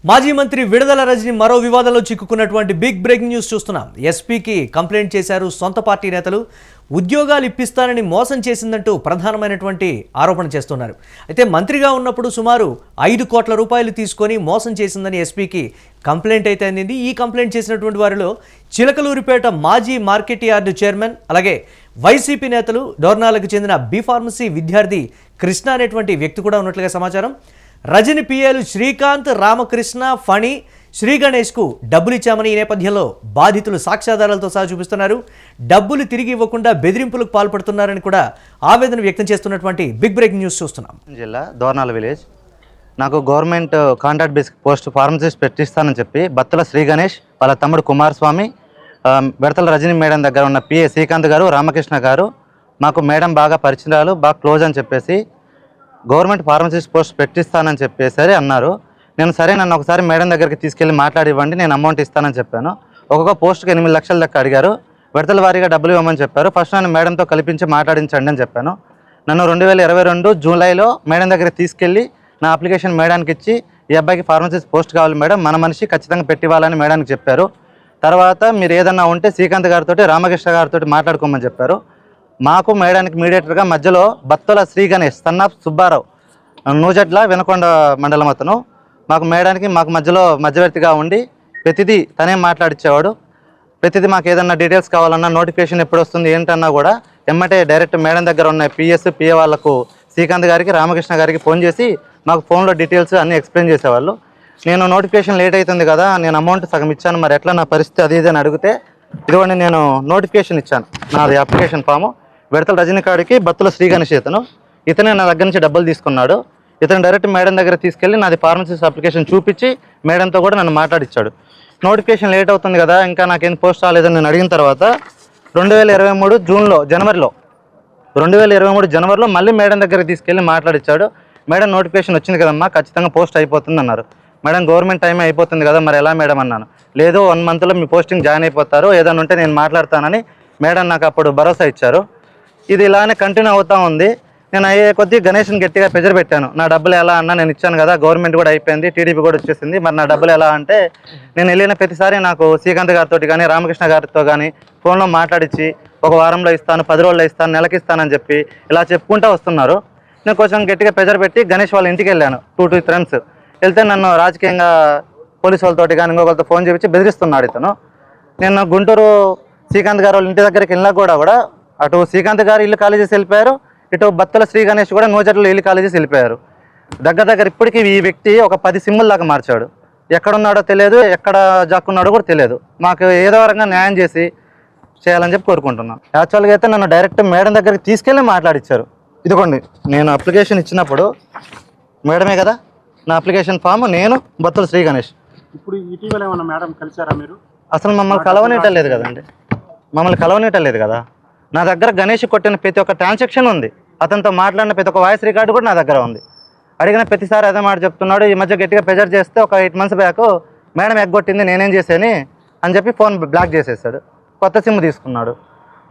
మాజీ మంత్రి విడుదల రజని మరో వివాదంలో చిక్కుకున్నటువంటి బిగ్ బ్రేకింగ్ న్యూస్ చూస్తున్నాం. ఎస్పీకి కంప్లైంట్ చేశారు సొంత పార్టీ నేతలు. ఉద్యోగాలు ఇప్పిస్తానని మోసం చేసిందంటూ ప్రధానమైనటువంటి ఆరోపణ చేస్తున్నారు. అయితే మంత్రిగా ఉన్నప్పుడు సుమారు 5 కోట్ల రూపాయలు తీసుకొని మోసం చేసిందని ఎస్పీకి కంప్లైంట్ అయితే అందింది. ఈ కంప్లైంట్ చేసినటువంటి వారిలో చిలకలూరిపేట మాజీ మార్కెట్ యార్డు చైర్మన్, అలాగే వైసీపీ నేతలు, డోర్నాలకు చెందిన బి ఫార్మసీ విద్యార్థి కృష్ణ అనేటువంటి వ్యక్తి కూడా ఉన్నట్లుగా సమాచారం. రజని పిఏలు శ్రీకాంత్, రామకృష్ణ, ఫణి, శ్రీ గణేష్కు డబ్బులు ఇచ్చామని ఈ నేపథ్యంలో బాధితులు సాక్ష్యాధారాలతో సహా చూపిస్తున్నారు. డబ్బులు తిరిగి ఇవ్వకుండా బెదిరింపులకు పాల్పడుతున్నారని కూడా ఆవేదన వ్యక్తం చేస్తున్నటువంటి బిగ్ బ్రేకింగ్ న్యూస్ చూస్తున్నాం. జిల్లా దోర్నాల విలేజ్ నాకు government contract basic post pharmacist పెట్టిస్తానని చెప్పి బత్తుల శ్రీ గణేష్, వాళ్ళ తమ్ముడు కుమారస్వామి, బెడతల రజని మేడం దగ్గర ఉన్న పిఏ శ్రీకాంత్ గారు, రామకృష్ణ గారు మాకు మేడం బాగా పరిచయాలు, బాగా క్లోజ్ అని చెప్పేసి గవర్నమెంట్ ఫార్మసిస్ట్ పోస్ట్ పెట్టిస్తానని చెప్పేసరి అన్నారు. నేను సరే, నన్ను ఒకసారి మేడం దగ్గరికి తీసుకెళ్ళి మాట్లాడివ్వండి, నేను అమౌంట్ ఇస్తానని చెప్పాను. ఒక్కొక్క పోస్ట్కి 8 లక్షల దాకా అడిగారు. విడతల వారీగా డబ్బులు ఇవ్వమని చెప్పారు. ఫస్ట్ నన్ను మేడంతో కల్పించి మాట్లాడించండి అని చెప్పాను. నన్ను 2022 జూలైలో మేడం దగ్గరికి తీసుకెళ్ళి నా అప్లికేషన్ మేడానికి ఇచ్చి, ఈ అబ్బాయికి ఫార్మసిస్ట్ పోస్ట్ కావాలి మేడం, మన మనిషి ఖచ్చితంగా పెట్టివ్వాలని మేడానికి చెప్పారు. తర్వాత మీరు ఏదన్నా ఉంటే శ్రీకాంత్ గారితో, రామకృష్ణ గారితో మాట్లాడుకోమని చెప్పారు. మాకు మేడానికి మీడియేటర్గా మధ్యలో బత్తుల శ్రీ గణేష్, సన్నాఫ్ సుబ్బారావు, నూజట్ల వినకొండ మండలం అతను, మాకు మధ్యలో మధ్యవర్తిగా ఉండి ప్రతిదీ తనే మాట్లాడిచ్చేవాడు. ప్రతిదీ మాకు ఏదన్నా డీటెయిల్స్ కావాలన్నా, నోటిఫికేషన్ ఎప్పుడు వస్తుంది ఏంటన్నా కూడా ఎమ్మటే డైరెక్ట్ మేడం దగ్గర ఉన్న పిఏ వాళ్ళకు శ్రీకాంత్ గారికి, రామకృష్ణ గారికి ఫోన్ చేసి మాకు ఫోన్లో డీటెయిల్స్ అన్నీ ఎక్స్ప్లెయిన్ చేసేవాళ్ళు. నేను నోటిఫికేషన్ లేట్ అవుతుంది కదా, నేను అమౌంట్ సగం ఇచ్చాను, మరి ఎట్లా నా పరిస్థితి అది ఇది అని అడిగితే, ఇదిగోండి నేను నోటిఫికేషన్ ఇచ్చాను, నాది అప్లికేషన్ ఫాము, విడతల రజని కాడికి బత్తుల శ్రీ గణేష్ ఇతనే నా దగ్గర నుంచి డబ్బులు తీసుకున్నాడు. ఇతను డైరెక్ట్ మేడం దగ్గర తీసుకెళ్ళి నాది ఫార్మసిస్ట్ అప్లికేషన్ చూపించి మేడంతో కూడా నన్ను మాట్లాడిచ్చాడు. నోటిఫికేషన్ లేట్ అవుతుంది కదా, ఇంకా నాకేం పోస్ట్ రాలేదని నేను అడిగిన తర్వాత 2023 జనవరిలో మళ్ళీ మేడం దగ్గరికి తీసుకెళ్ళి మాట్లాడిచ్చాడు. మేడం నోటిఫికేషన్ వచ్చింది కదమ్మా, ఖచ్చితంగా పోస్ట్ అయిపోతుంది అన్నారు. మేడం గవర్నమెంట్ టైం అయిపోతుంది కదా, మరి ఎలా మేడం అన్నాను. లేదు, 1 మంత్లో మీ పోస్టింగ్ జాయిన్ అయిపోతారు, ఏదైనా ఉంటే నేను మాట్లాడతానని మేడం నాకు అప్పుడు భరోసా ఇచ్చారు. ఇది ఇలానే కంటిన్యూ అవుతూ ఉంది. నేను అయ్యే కొద్దీ గణేష్ని గట్టిగా ప్రెజర్ పెట్టాను. నా డబ్బులు ఎలా అన్నా, నేను ఇచ్చాను కదా, గవర్నమెంట్ కూడా అయిపోయింది, టీడీపీ కూడా వచ్చేసింది, మరి నా డబ్బులు ఎలా అంటే, నేను వెళ్ళిన ప్రతిసారి నాకు శ్రీకాంత్ గారితో కానీ, రామకృష్ణ గారితో కానీ ఫోన్లో మాట్లాడించి 1 వారంలో ఇస్తాను, 10 రోజుల్లో ఇస్తాను, నెలకి ఇస్తానని చెప్పి ఇలా చెప్పుకుంటూ వస్తున్నారు. నేను కొంచెం గట్టిగా ప్రెజర్ పెట్టి గణేష్ వాళ్ళ ఇంటికి వెళ్ళాను. 2 ఫ్రెండ్స్ వెళ్తే నన్ను రాజకీయంగా పోలీసు వాళ్ళతోటి కానీ ఇంకొకరితో ఫోన్ చేపించి బెదిరిస్తున్నాడు ఇతను. నేను గుంటూరు శ్రీకాంత్ గారు వాళ్ళ ఇంటి దగ్గరికి వెళ్ళినా కూడా అటు శ్రీకాంత్ గారు ఇల్లు ఖాళీ చేసి వెళ్ళిపోయారు, ఇటు బత్తుల శ్రీ గణేష్ కూడా నూజట్లో ఇల్లు ఖాళీ చేసి వెళ్ళిపోయారు. దగ్గర ఇప్పటికీ ఈ వ్యక్తి ఒక 10 సిమ్ముల దాకా మార్చాడు. ఎక్కడున్నాడో తెలియదు, ఎక్కడ జాక్కున్నాడో కూడా తెలియదు. మాకు ఏదో రకంగా న్యాయం చేయాలని చెప్పి కోరుకుంటున్నాను. యాక్చువల్గా అయితే నన్ను డైరెక్ట్ మేడం దగ్గరికి తీసుకెళ్ళి మాట్లాడిచ్చారు. ఇదిగోండి, నేను అప్లికేషన్ ఇచ్చినప్పుడు మేడమే కదా నా అప్లికేషన్ ఫామ్, నేను బత్తుల శ్రీ గణేష్. ఇప్పుడు ఇటీవల ఏమన్నా మేడం కలిసారా మీరు? అసలు మమ్మల్ని కలవనీయటలేదు కదా. నా దగ్గర గణేష్ కొట్టిన ప్రతి ఒక్క ట్రాన్సాక్షన్ ఉంది, అతనితో మాట్లాడిన ప్రతి ఒక్క వాయిస్ రికార్డు కూడా నా దగ్గర ఉంది. అడిగిన ప్రతిసారి అదే మాట చెప్తున్నాడు. ఈ మధ్య గట్టిగా ప్రెజర్ చేస్తే ఒక 8 మంత్స్ బ్యాక్ మేడం ఎగ్గొట్టింది, నేనేం చేశాను అని చెప్పి ఫోన్ బ్లాక్ చేసేసాడు. కొత్త సిమ్ తీసుకున్నాడు.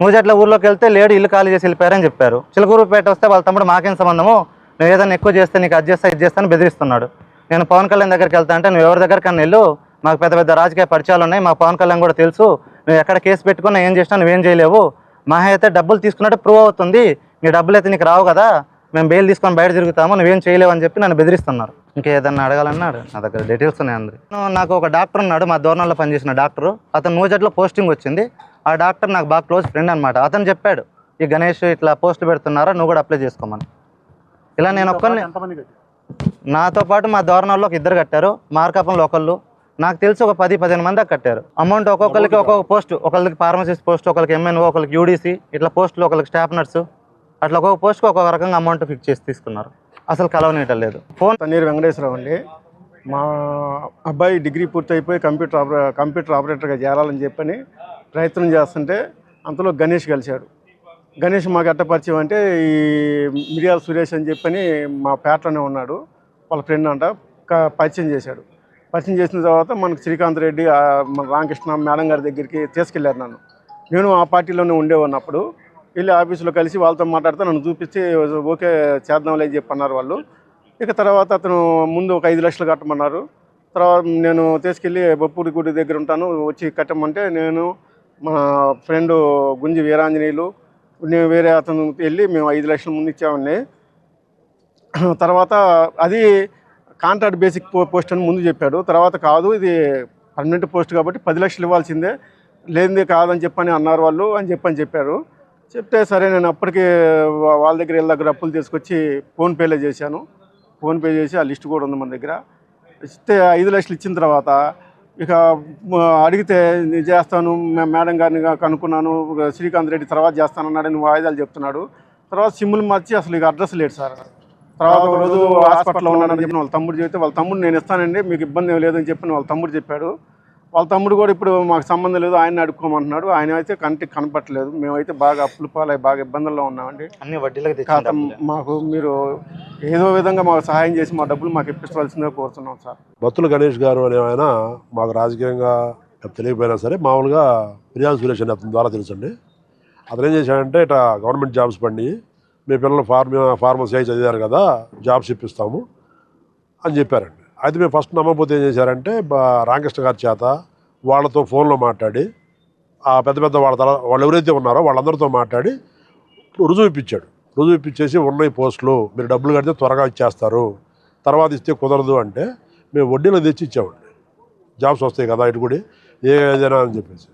నూజట్ల ఊర్లోకి వెళ్తే లేడు, ఇల్లు ఖాళీ చేసి వెళ్ళిపోయారని చెప్పారు. చిలకూరుపేట వస్తే వాళ్ళ తమ్ముడు మాకేం సంబంధము, నువ్వు ఏదైనా ఎక్కువ చేస్తే నీకు అది చేస్తా ఇది చేస్తాను బెదిరిస్తున్నాడు. నేను పవన్ కళ్యాణ్ దగ్గరికి వెళ్తా అంటే, నువ్వు ఎవరి దగ్గరికన్నా వెళ్ళు, మాకు పెద్ద రాజకీయ పరిచయాలు ఉన్నాయి, మాకు పవన్ కళ్యాణ్ కూడా తెలుసు, నువ్వు ఎక్కడ కేసు పెట్టుకున్నా ఏం చేసినా నువ్వేం చేయలేవు, మా అయితే డబ్బులు తీసుకున్నట్టు ప్రూవ్ అవుతుంది, నీ డబ్బులు అయితే నీకు రావు కదా, మేము బెయిల్ తీసుకొని బయట తిరుగుతాము, నువ్వేం చేయలేవు అని చెప్పి నన్ను బెదిరిస్తున్నారు. ఇంకేదన్నా అడగాలన్నాడు, నా దగ్గర డీటెయిల్స్ ఉన్నాయి అందరూ. నాకు ఒక డాక్టర్ ఉన్నాడు, మా దోర్నాల్లో పనిచేసిన డాక్టరు, అతను నూజట్లో పోస్టింగ్ వచ్చింది. ఆ డాక్టర్ నాకు బాగా క్లోజ్ ఫ్రెండ్ అనమాట. అతను చెప్పాడు, ఈ గణేష్ ఇట్లా పోస్టులు పెడుతున్నారా, నువ్వు కూడా అప్లై చేసుకోమని. ఇలా నేను ఒక్కరిని, నాతో పాటు మా దోర్నాల్లో ఒక 2 కట్టారు, మార్కాపంలో ఒకళ్ళు, నాకు తెలిసి ఒక 10-15 మంది దాకా కట్టారు. అమౌంట్ ఒక్కొక్కరికి ఒక్కొక్క పోస్ట్, ఒకరికి ఫార్మసిస్ట్ పోస్ట్, ఒకరికి ఎంఎన్ఓ, ఒకరికి యూడీసీ, ఇట్లా పోస్టులు, ఒకరికి స్టాఫ్ నర్సు, అట్లా ఒక్కొక్క పోస్ట్కి ఒక్కొక్క రకంగా అమౌంట్ ఫిక్స్ చేసి తీసుకున్నారు. అసలు కలవనీయటం లేదు. ఫోన్ తన్నీరు వెంకటేశ్వరరావు అండి. మా అబ్బాయి డిగ్రీ పూర్తయిపోయి కంప్యూటర్ ఆపరేటర్గా చేరాలని చెప్పని ప్రయత్నం చేస్తుంటే అంతలో గణేష్ కలిశాడు. గణేష్ మాకు ఎట్ట పరిచయం అంటే, ఈ మిరియాల సురేష్ అని చెప్పని మా పేటలోనే ఉన్నాడు, వాళ్ళ ఫ్రెండ్ అంట, పరిచయం చేశాడు. పరిచయం చేసిన తర్వాత మనకు శ్రీకాంత్ రెడ్డి, మన రామకృష్ణ మేడం గారి దగ్గరికి తీసుకెళ్ళారు నన్ను. నేను ఆ పార్టీలోనే ఉండేవాడినప్పుడు వెళ్ళి ఆఫీసులో కలిసి వాళ్ళతో మాట్లాడితే నన్ను చూపించి ఓకే చేద్దాంలే చెప్పి అన్నారు వాళ్ళు. ఇక తర్వాత అతను ముందు ఒక 5 లక్షలు కట్టమన్నారు. తర్వాత నేను తీసుకెళ్ళి బొప్పూడి గుడి దగ్గర ఉంటాను, వచ్చి కట్టమంటే నేను మా ఫ్రెండ్ గుంజి వీరాంజనేయులు నేను వేరే అతను వెళ్ళి మేము 5 లక్షల ముందు ఇచ్చామండి. తర్వాత అది కాంట్రాక్ట్ బేసిక్ పోస్ట్ అని ముందు చెప్పాడు. తర్వాత కాదు, ఇది పర్మనెంట్ పోస్ట్ కాబట్టి 10 లక్షలు ఇవ్వాల్సిందే, లేనిదే కాదని చెప్పని అన్నారు వాళ్ళు అని చెప్పారు. చెప్తే సరే నేను అప్పటికి వాళ్ళ దగ్గర వీళ్ళ దగ్గర అప్పులు తీసుకొచ్చి ఫోన్పేలో చేశాను. ఫోన్పే చేసి ఆ లిస్ట్ కూడా ఉంది మన దగ్గర. ఇస్తే 5 లక్షలు ఇచ్చిన తర్వాత ఇక అడిగితే నేను చేస్తాను, మేడం గారిని కనుక్కున్నాను, శ్రీకాంత్ రెడ్డి తర్వాత చేస్తానన్నాడని వాయిదాలు చెప్తున్నాడు. తర్వాత సిమ్ములు మార్చి అసలు ఇక అడ్రస్ లేడు సార్. తర్వాత ఒక రోజు హాస్పిటల్లో ఉన్నాడని చెప్పిన వాళ్ళ తమ్ముడు చెప్తే వాళ్ళ తమ్ముడు నేను ఇస్తానండి మీకు ఇబ్బంది ఏం లేదని చెప్పిన వాళ్ళ తమ్ముడు చెప్పాడు. వాళ్ళ తమ్ముడు కూడా ఇప్పుడు మాకు సంబంధం లేదు, ఆయన అడుక్కోమంటున్నాడు. ఆయన అయితే కంటికి కనపట్టలేదు. మేమైతే బాగా అప్పులు పాలై బాగా ఇబ్బందుల్లో ఉన్నామండి. అన్ని వడ్డీలకు మాకు మీరు ఏదో విధంగా మాకు సహాయం చేసి మా డబ్బులు మాకు ఇప్పించవలసిందే కోరుతున్నాం సార్. బత్తుల గణేష్ గారు అనే ఆయన మాకు రాజకీయంగా తెలియకపోయినా సరే మామూలుగా ఫిర్యాదు సురేష్ అనే అతని ద్వారా తెలుసండి. అతను ఏం చేశాడంటే ఇట్లా గవర్నమెంట్ జాబ్స్ పండి మీ పిల్లలు ఫార్మసీ అయి చదివారు కదా, జాబ్స్ ఇప్పిస్తాము అని చెప్పారండి. అయితే మేము ఫస్ట్ నమ్మకపోతే ఏం చేశారంటే రామకృష్ణ గారి చేత వాళ్ళతో ఫోన్లో మాట్లాడి ఆ పెద్ద వాళ్ళు ఎవరైతే ఉన్నారో వాళ్ళందరితో మాట్లాడి రుజువు ఇప్పించేసి ఉన్నాయి పోస్టులు, మీరు డబ్బులు కడితే త్వరగా ఇచ్చేస్తారు, తర్వాత ఇస్తే కుదరదు అంటే మేము వడ్డీలో తెచ్చి ఇచ్చామండి. జాబ్స్ వస్తాయి కదా ఇటు కూడా ఏదైనా అని చెప్పేసి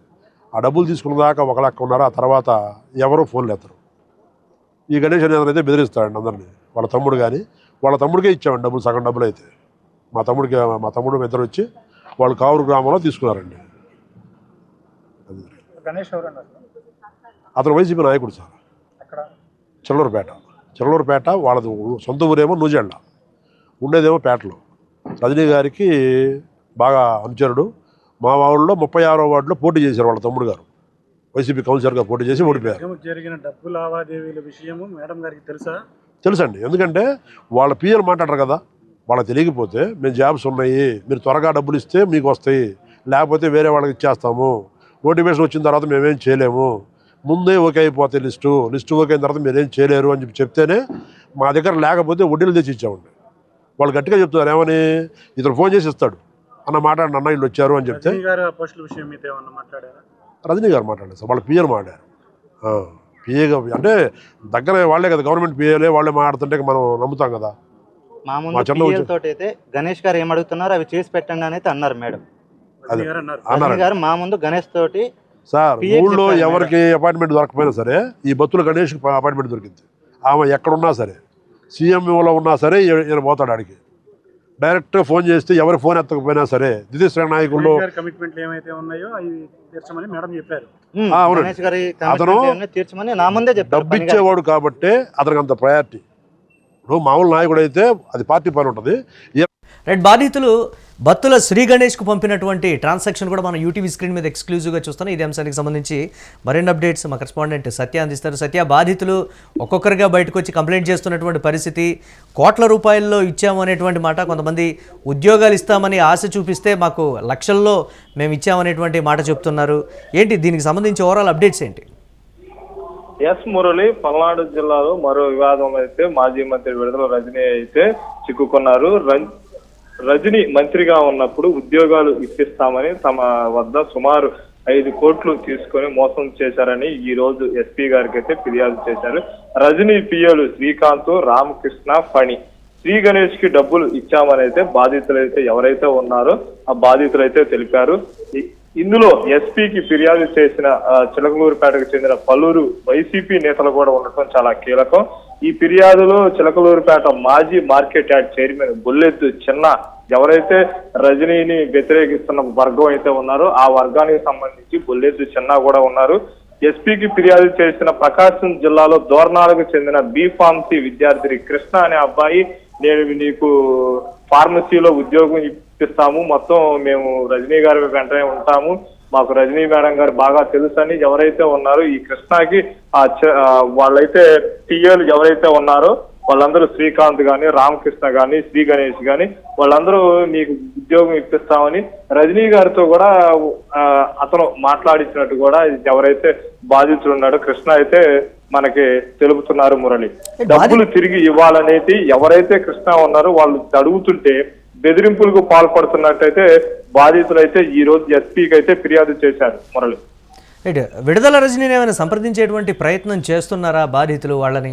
ఆ డబ్బులు తీసుకున్న దాకా ఒక లెక్క ఉన్నారు. ఆ తర్వాత ఎవరో ఫోన్లు ఎత్తరు. ఈ గణేష్ అనేది అయితే బెదిరిస్తాడండి అందరినీ. వాళ్ళ తమ్ముడికే ఇచ్చామండి డబ్బులు, సగం డబ్బులు అయితే మా తమ్ముడు ఇద్దరు వచ్చి వాళ్ళు కావూరు గ్రామంలో తీసుకున్నారండి. అతను వైసీపీ నాయకుడు సార్. చిల్లూరుపేట వాళ్ళది సొంత ఊరేమో నూజెండ, ఉండేదేమో పేటలో. రజనీ గారికి బాగా అనుచరుడు. మా ఊళ్ళో 36వ వార్డులో పోటీ చేశారు వాళ్ళ తమ్ముడు గారు, వైసీపీ కౌన్సిలర్గా పోటీ చేసి ఓడిపోయారు. జరిగిన డబ్బు లావాదేవీల విషయము మేడం గారికి తెలుసండి. ఎందుకంటే వాళ్ళ పిఎల్ మాట్లాడరు కదా, వాళ్ళకి తెలియకపోతే మేము జాబ్స్ ఉన్నాయి, మీరు త్వరగా డబ్బులు ఇస్తే మీకు వస్తాయి, లేకపోతే వేరే వాళ్ళకి ఇచ్చేస్తాము, నోటిఫికేషన్ వచ్చిన తర్వాత మేమేం చేయలేము, ముందే ఓకే అయిపోతే లిస్టు ఓకే అయిన తర్వాత మీరేం చేయలేరు అని చెప్తేనే మా దగ్గర లేకపోతే వడ్డీలు తెచ్చి ఇచ్చామండి. వాళ్ళు గట్టిగా చెప్తున్నారు ఏమని, ఇతను ఫోన్ చేసి ఇస్తాడు అన్న మాట్లాడిన అన్న వీళ్ళు వచ్చారు అని చెప్తే రజనీ గారు మాట్లాడారు సార్, వాళ్ళ పిఏలు మాట్లాడారు. పిఏగా అంటే దగ్గర వాళ్ళే కదా, గవర్నమెంట్ పిఏలే వాళ్ళే మాట్లాడుతుంటే మనం నమ్ముతాం కదా. మా ముందు తోటి అయితే గణేష్ గారు ఏమడుగుతున్నారు అవి చేసి పెట్టండి అని అయితే అన్నారు మేడం. రజనీ గారు మా ముందు గణేష్ తోటి సార్ ఊళ్ళో ఎవరికి అపాయింట్మెంట్ దొరకపోయినా సరే ఈ బత్తుల గణేష్కి అపాయింట్మెంట్ దొరికింది. ఆమె ఎక్కడున్నా సరే, సీఎంఓలో ఉన్నా సరే ఈయన పోతాడు ఆడికి. డైరెక్ట్గా ఫోన్ చేస్తే ఎవరి ఫోన్ ఎత్తకపోయినా సరే దిశ నాయకుల్లో కమిట్మెంట్లు ఏమైతే ఉన్నాయో అవి తీర్చమని మేడం చెప్పారు. అతను డబ్బు ఇచ్చేవాడు కాబట్టి అతనికి అంత ప్రయారిటీ. ఇప్పుడు మామూలు నాయకుడు అయితే అది పార్టీ పని ఉంటుంది. బాధితులు బత్తుల శ్రీ గణేష్కు పంపినటువంటి ట్రాన్సాక్షన్ కూడా మనం యూటీవీ స్క్రీన్ మీద ఎక్స్క్లూజివ్గా చూస్తున్నాం. ఇదే అంశానికి సంబంధించి మరిన్ని అప్డేట్స్ మా కరెస్పాండెంట్ సత్య అందిస్తారు. సత్య, బాధితులు ఒక్కొక్కరిగా బయటకు వచ్చి కంప్లైంట్ చేస్తున్నటువంటి పరిస్థితి, కోట్ల రూపాయల్లో ఇచ్చాము అనేటువంటి మాట, కొంతమంది ఉద్యోగాలు ఇస్తామని ఆశ చూపిస్తే మాకు లక్షల్లో మేము ఇచ్చామనేటువంటి మాట చెప్తున్నారు. ఏంటి దీనికి సంబంధించి ఓవరాల్ అప్డేట్స్ ఏంటి? ఎస్ మురళి, పల్నాడు జిల్లాలో మరో వివాదం అయితే మాజీ మంత్రి విడుదల రజనీ అయితే చిక్కుకున్నారు. రజనీ మంత్రిగా ఉన్నప్పుడు ఉద్యోగాలు ఇప్పిస్తామని తమ వద్ద సుమారు 5 కోట్లు తీసుకొని మోసం చేశారని ఈ రోజు ఎస్పీ గారికి అయితే ఫిర్యాదు చేశారు. రజనీ పిఏలు శ్రీకాంత్, రామకృష్ణ, ఫణి శ్రీ గణేష్ కి డబ్బులు ఇచ్చామని అయితే బాధితులైతే ఎవరైతే ఉన్నారో ఆ బాధితులైతే తెలిపారు. ఇందులో ఎస్పీకి ఫిర్యాదు చేసిన చిలకలూరుపేటకు చెందిన పలువురు వైసీపీ నేతలు కూడా ఉండటం చాలా కీలకం. ఈ ఫిర్యాదులో చిలకలూరుపేట మాజీ మార్కెట్ యార్డ్ చైర్మన్ బొల్లెద్దు చిన్న ఎవరైతే రజనీని వ్యతిరేకిస్తున్న వర్గం అయితే ఉన్నారో ఆ వర్గానికి సంబంధించి బొల్లెద్దు చిన్న కూడా ఉన్నారు. ఎస్పీకి ఫిర్యాదు చేసిన ప్రకాశం జిల్లాలో దోర్నాలకు చెందిన బీఫార్మసీ విద్యార్థి కృష్ణ అనే అబ్బాయి, నేను నీకు ఫార్మసీలో ఉద్యోగం ఇప్పిస్తాము, మొత్తం మేము రజనీ గారి వెంటనే ఉంటాము, మాకు రజనీ మేడం గారు బాగా తెలుసని ఎవరైతే ఉన్నారో ఈ కృష్ణకి వాళ్ళైతే టీఏలు ఎవరైతే ఉన్నారో వాళ్ళందరూ శ్రీకాంత్ గాని, రామకృష్ణ గాని, శ్రీ గణేష్ గాని వాళ్ళందరూ నీకు ఉద్యోగం ఇప్పిస్తామని రజనీ గారితో కూడా అతను మాట్లాడించినట్టు కూడా ఎవరైతే బాధితులు ఉన్నాడో కృష్ణ అయితే మనకి తెలుపుతున్నారు మురళి. డబ్బులు తిరిగి ఇవ్వాలనేది ఎవరైతే కృష్ణ ఉన్నారో వాళ్ళు అడుగుతుంటే బెదిరింపులకు పాల్పడుతున్నట్టయితే బాధితులైతే ఈ రోజు ఎస్పీకి అయితే ఫిర్యాదు చేశారు మురళి. రైట్, విడుదల రజనీని ఏమైనా సంప్రదించేటువంటి ప్రయత్నం చేస్తున్నారా బాధితులు? వాళ్ళని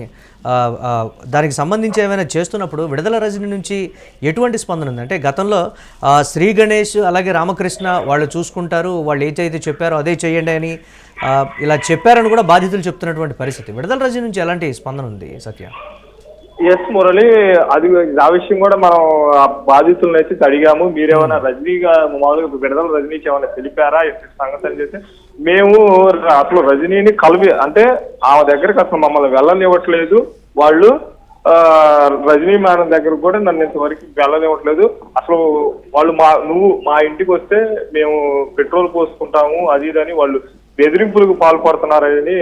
దానికి సంబంధించి ఏమైనా చేస్తున్నప్పుడు విడుదల రజనీ నుంచి ఎటువంటి స్పందన ఉంది? అంటే గతంలో శ్రీ గణేష్ అలాగే రామకృష్ణ వాళ్ళు చూసుకుంటారు, వాళ్ళు ఏదైతే చెప్పారో అదే చేయండి అని ఇలా చెప్పారని కూడా బాధితులు చెప్తున్నటువంటి పరిస్థితి. విడుదల రజనీ నుంచి ఎలాంటి స్పందన ఉంది సత్య? ఎస్ మురళి, అది ఆ విషయం కూడా మనం ఆ బాధితులను అయితే అడిగాము. మీరేమైనా రజనీగా మామూలుగా విడుదల రజనీకి ఏమైనా తెలిపారా సంగతి అని చేస్తే, మేము అసలు రజనీని అంటే ఆమె దగ్గరకు అసలు మమ్మల్ని వెళ్ళనివ్వట్లేదు వాళ్ళు. రజనీ మేడం దగ్గర కూడా నన్ను ఇంతవరకు వెళ్ళనివ్వట్లేదు. అసలు వాళ్ళు నువ్వు మా ఇంటికి వస్తే మేము పెట్రోల్ పోసుకుంటాము అది ఇదని వాళ్ళు బెదిరింపులకు పాల్పడుతున్నారని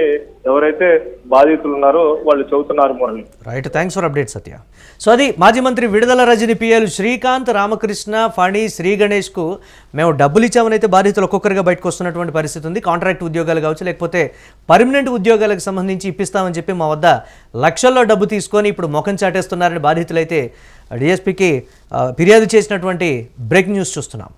ఎవరైతే బాధితులు ఉన్నారో వాళ్ళు చెబుతున్నారు Murali. Right, thanks for update Satya. So అది మాజీ మంత్రి విడుదల రజనీ పిఎల్ శ్రీకాంత్, రామకృష్ణ, ఫణి, శ్రీ గణేష్కు మేము డబ్బులు ఇచ్చామని అయితే బాధితులు ఒక్కొక్కరిగా బయటకు వస్తున్నటువంటి పరిస్థితి ఉంది. కాంట్రాక్ట్ ఉద్యోగాలు కావచ్చు, లేకపోతే పర్మనెంట్ ఉద్యోగాలకు సంబంధించి ఇప్పిస్తామని చెప్పి మా వద్ద లక్షల్లో డబ్బు తీసుకొని ఇప్పుడు ముఖం చాటేస్తున్నారని బాధితులు అయితే డిఎస్పీకి ఫిర్యాదు చేసినటువంటి బ్రేక్ న్యూస్ చూస్తున్నాం.